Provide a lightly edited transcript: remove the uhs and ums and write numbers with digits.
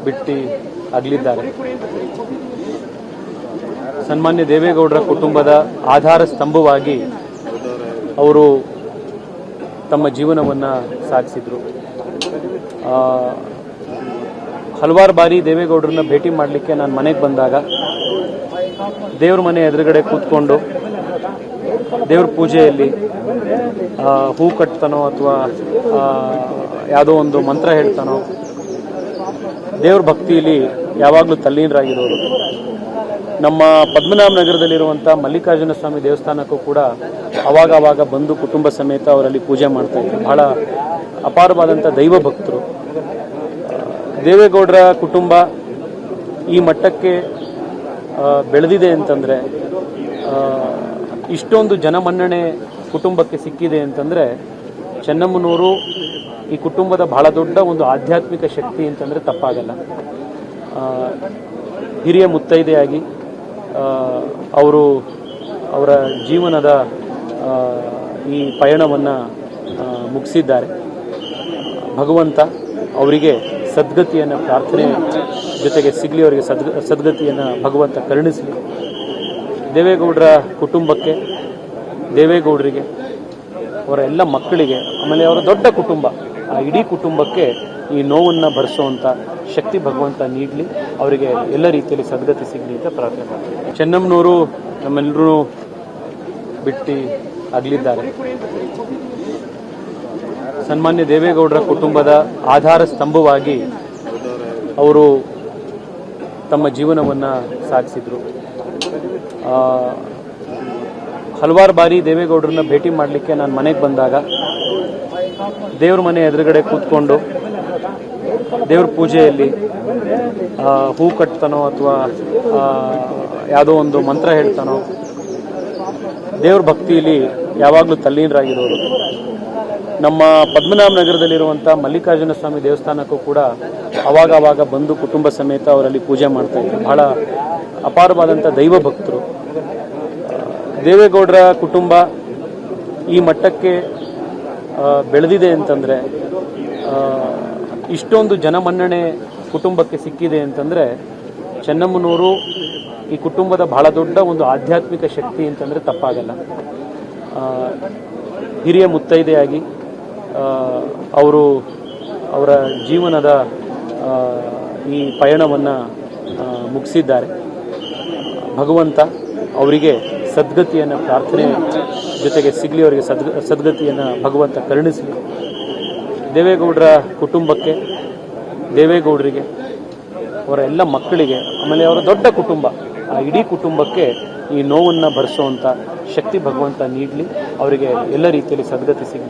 ಬಿಟ್ಟು ಅಗಲಿದ್ದಾರೆ. ಸನ್ಮಾನ್ಯ ದೇವೇಗೌಡರ ಕುಟುಂಬದ ಆಧಾರ ಸ್ತಂಭವಾಗಿ ಅವರು ತಮ್ಮ ಜೀವನವನ್ನು ಸಾಗಿಸಿದರು. ಹಲವಾರು ಬಾರಿ ದೇವೇಗೌಡರನ್ನ ಭೇಟಿ ಮಾಡಲಿಕ್ಕೆ ನಾನು ಮನೆಗೆ ಬಂದಾಗ ದೇವ್ರ ಮನೆ ಎದುರುಗಡೆ ಕೂತ್ಕೊಂಡು ದೇವ್ರ ಪೂಜೆಯಲ್ಲಿ ಹೂ ಕಟ್ತಾನೋ ಅಥವಾ ಯಾವುದೋ ಒಂದು ಮಂತ್ರ ಹೇಳ್ತಾನೋ ದೇವ್ರ ಭಕ್ತಿಯಲ್ಲಿ ಯಾವಾಗಲೂ ತಲ್ಲೀನರಾಗಿರೋರು. ನಮ್ಮ ಪದ್ಮನಾಭ ನಗರದಲ್ಲಿರುವಂಥ ಮಲ್ಲಿಕಾರ್ಜುನ ಸ್ವಾಮಿ ದೇವಸ್ಥಾನಕ್ಕೂ ಕೂಡ ಅವಾಗ ಬಂದು ಕುಟುಂಬ ಸಮೇತ ಅವರಲ್ಲಿ ಪೂಜೆ ಮಾಡ್ತಾ ಇದ್ರು. ಬಹಳ ಅಪಾರವಾದಂಥ ದೈವ ಭಕ್ತರು. ದೇವೇಗೌಡರ ಕುಟುಂಬ ಈ ಮಟ್ಟಕ್ಕೆ ಬೆಳೆದಿದೆ ಅಂತಂದರೆ, ಇಷ್ಟೊಂದು ಜನಮನ್ನಣೆ ಕುಟುಂಬಕ್ಕೆ ಸಿಕ್ಕಿದೆ ಅಂತಂದರೆ, ಚೆನ್ನಮ್ಮನವರು ಈ ಕುಟುಂಬದ ಬಹಳ ದೊಡ್ಡ ಒಂದು ಆಧ್ಯಾತ್ಮಿಕ ಶಕ್ತಿ ಅಂತಂದರೆ ತಪ್ಪಾಗಲ್ಲ. ಹಿರಿಯ ಮುತ್ತೈದೆಯಾಗಿ ಅವರು ಅವರ ಜೀವನದ ಈ ಪಯಣವನ್ನು ಮುಗಿಸಿದ್ದಾರೆ. ಭಗವಂತ ಅವರಿಗೆ ಸದ್ಗತಿಯನ್ನು ಪ್ರಾರ್ಥನೆ ಜೊತೆಗೆ ಸಿಗಲಿ, ಅವರಿಗೆ ಸದ್ಗತಿಯನ್ನು ಭಗವಂತ ಕರುಣಿಸಲಿ. ದೇವೇಗೌಡರ ಕುಟುಂಬಕ್ಕೆ, ದೇವೇಗೌಡರಿಗೆ, ಅವರ ಎಲ್ಲ ಮಕ್ಕಳಿಗೆ, ಆಮೇಲೆ ಅವರ ದೊಡ್ಡ ಕುಟುಂಬ, ಆ ಇಡೀ ಕುಟುಂಬಕ್ಕೆ ಈ ನೋವನ್ನು ಭರಿಸುವಂಥ ಶಕ್ತಿ ಭಗವಂತ ನೀಡಲಿ, ಅವರಿಗೆ ಎಲ್ಲ ರೀತಿಯಲ್ಲಿ ಸದ್ಗತಿ ಸಿಗಲಿ ಅಂತ ಪ್ರಾರ್ಥನೆ ಮಾಡ್ತೀನಿ. ಚೆನ್ನಮ್ಮನವರು ನಮ್ಮೆಲ್ಲರೂ ಬಿಟ್ಟು ಅಗಲಿದ್ದಾರೆ. ಸನ್ಮಾನ್ಯ ದೇವೇಗೌಡರ ಕುಟುಂಬದ ಆಧಾರ ಸ್ತಂಭವಾಗಿ ಅವರು ತಮ್ಮ ಜೀವನವನ್ನು ಸಾಗಿಸಿದರು. ಹಲವಾರು ಬಾರಿ ದೇವೇಗೌಡರನ್ನ ಭೇಟಿ ಮಾಡಲಿಕ್ಕೆ ನಾನು ಮನೆಗೆ ಬಂದಾಗ ದೇವ್ರ ಮನೆ ಎದುರುಗಡೆ ಕೂತ್ಕೊಂಡು ದೇವ್ರ ಪೂಜೆಯಲ್ಲಿ ಹೂ ಕಟ್ತಾನೋ ಅಥವಾ ಯಾವುದೋ ಒಂದು ಮಂತ್ರ ಹೇಳ್ತಾನೋ ದೇವ್ರ ಭಕ್ತಿಯಲ್ಲಿ ಯಾವಾಗಲೂ ತಲ್ಲೀನರಾಗಿರೋರು. ನಮ್ಮ ಪದ್ಮನಾಭ ನಗರದಲ್ಲಿರುವಂಥ ಮಲ್ಲಿಕಾರ್ಜುನ ಸ್ವಾಮಿ ದೇವಸ್ಥಾನಕ್ಕೂ ಕೂಡ ಅವಾಗ ಬಂದು ಕುಟುಂಬ ಸಮೇತ ಅವರಲ್ಲಿ ಪೂಜೆ ಮಾಡ್ತಾ ಇದ್ರು. ಬಹಳ ಅಪಾರವಾದಂಥ ದೈವ ಭಕ್ತರು. ದೇವೇಗೌಡರ ಕುಟುಂಬ ಈ ಮಟ್ಟಕ್ಕೆ ಬೆಳೆದಿದೆ ಅಂತಂದರೆ, ಇಷ್ಟೊಂದು ಜನಮನ್ನಣೆ ಕುಟುಂಬಕ್ಕೆ ಸಿಕ್ಕಿದೆ ಅಂತಂದರೆ, ಚೆನ್ನಮ್ಮನವರು ಈ ಕುಟುಂಬದ ಬಹಳ ದೊಡ್ಡ ಒಂದು ಆಧ್ಯಾತ್ಮಿಕ ಶಕ್ತಿ ಅಂತಂದರೆ ತಪ್ಪಾಗಲ್ಲ. ಹಿರಿಯ ಮುತ್ತೈದೆಯಾಗಿ ಅವರು ಅವರ ಜೀವನದ ಈ ಪಯಣವನ್ನು ಮುಗಿಸಿದ್ದಾರೆ. ಭಗವಂತ ಅವರಿಗೆ ಸದ್ಗತಿಯನ್ನು ಪ್ರಾರ್ಥನೆ ಜೊತೆಗೆ ಸಿಗಲಿ, ಅವರಿಗೆ ಸದ್ಗತಿಯನ್ನು ಭಗವಂತ ಕರುಣಿಸಲಿ. ದೇವೇಗೌಡರ ಕುಟುಂಬಕ್ಕೆ, ದೇವೇಗೌಡರಿಗೆ, ಅವರ ಎಲ್ಲ ಮಕ್ಕಳಿಗೆ, ಆಮೇಲೆ ಅವರ ದೊಡ್ಡ ಕುಟುಂಬ, ಆ ಇಡೀ ಕುಟುಂಬಕ್ಕೆ ಈ ನೋವನ್ನು ಭರಿಸುವಂಥ ಶಕ್ತಿ ಭಗವಂತ ನೀಡಲಿ, ಅವರಿಗೆ ಎಲ್ಲ ರೀತಿಯಲ್ಲಿ ಸದ್ಗತಿ ಸಿಗಲಿ.